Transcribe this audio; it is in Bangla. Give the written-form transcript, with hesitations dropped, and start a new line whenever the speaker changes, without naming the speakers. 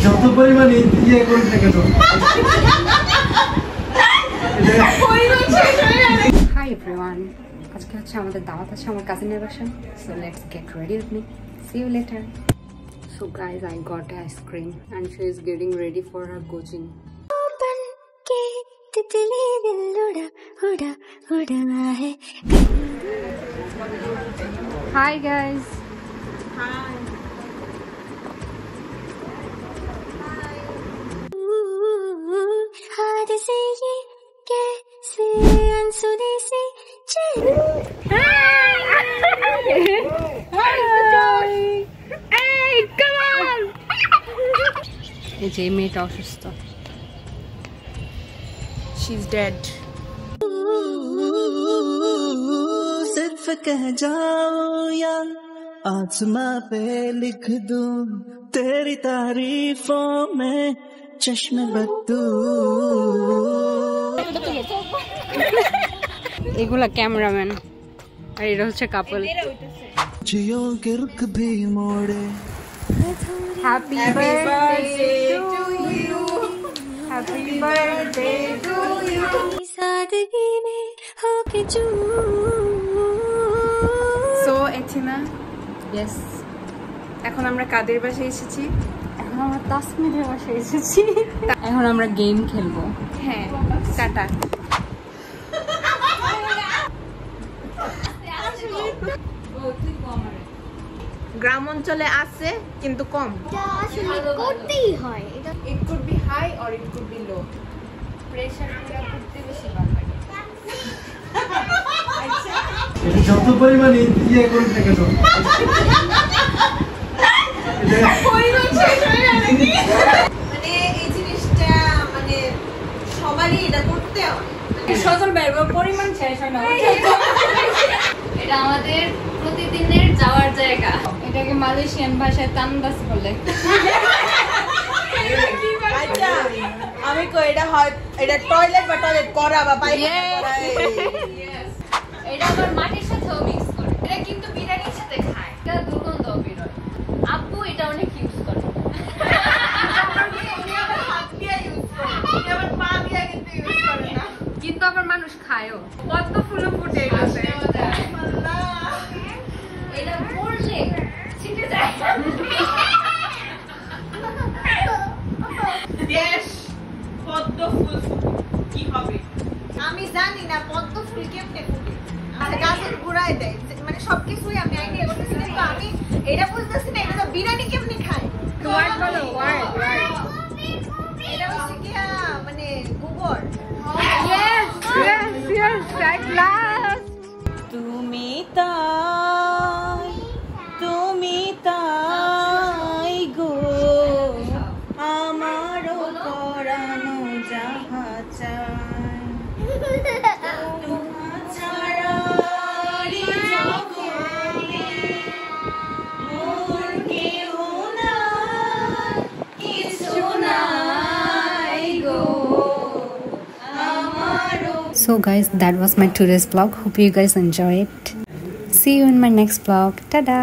যত পরিমাণে ইয়ে করুন না কেন।
Hi everyone, আজকে হচ্ছে আমাদের দাওয়াত আছে আমার কাজিনের বাসায়, so let's get ready with me. See you later. So guys, I got ice cream and she is getting ready for her coaching. Hi guys.
Hi.
Hey, come on! এই যে মেয়েটা অসুস্থ,
She's dead.
सिर्फ कह जाओ या आसमां पे लिख दूं तेरी तारीफों में चश्मे बदू।
এগুলা ক্যামেরাম্যান আর এটা হচ্ছে কাপল।
जियो के रुख भी मोड़े।
Happy birthday to you. Happy birthday to you. सादगी में होके
So, Etina.
Yes.
এখন আমরা কাদের বাসায় এসেছি?
এখন আমরা তাসমিদের বাসায় এসেছি। এখন আমরা গেম খেলবো।
হ্যাঁ, কাটা। গ্রাম অঞ্চলে আছে কিন্তু কম।
করতেই হয় এটা।
It could be high or it could be low. Pressure পুরা করতে বেশি ভালো লাগে।
যত পরিমাণে ইয়ে করুন না কেন।
মানে এই জিনিসটা মানে সবারই এটা করতে হয়।
সজল বেরবো পরিমাণ শেষ হয় না।
এটা আমাদের প্রতিদিনের যাওয়ার জায়গা।
এটাকে মালয়েশিয়ান ভাষায় তান্দাস বলে।
আচ্ছা, আমি কই এটা হয় এটা টয়লেট বা টয়লেট করা বা পায়খানা করা।
এটা আবার মাটির সাথেও মিক্স করে। এটা কিন্তু বিরিয়ানির সাথে খায়। এটা দুর্গন্ধ বেরোয়। আব্বু এটা অনেক ইউজ করে।
কিন্তু আবার মানুষ খায়ও। কত ফুলো ফুটে গেছে।
এটা পড়লে ছিটে যায়।
পদ্ম ফুল কি হবে? আমি জানি না পদ্ম ফুল কেমনে ফুটে। আচ্ছা, গাছের গোড়ায় দেয় মানে সবকিছুই আমি আইডিয়া করতেছি, কিন্তু আমি এটা বুঝতেছি না এটা তো বিরিয়ানি কেমনে খায়।
ওয়ার্ড বলো, ওয়ার্ড।
এটা হচ্ছে কি মানে গোবর।
Yes, at last.
তুমি তাই গো আমারও পরানো যাহা চায় তোমার ছাড়া মোর কেহ নাই, কিছু নাই গো আমারও।
So guys, that was my today's vlog. Hope you guys enjoy it. See you in my next vlog. Tada!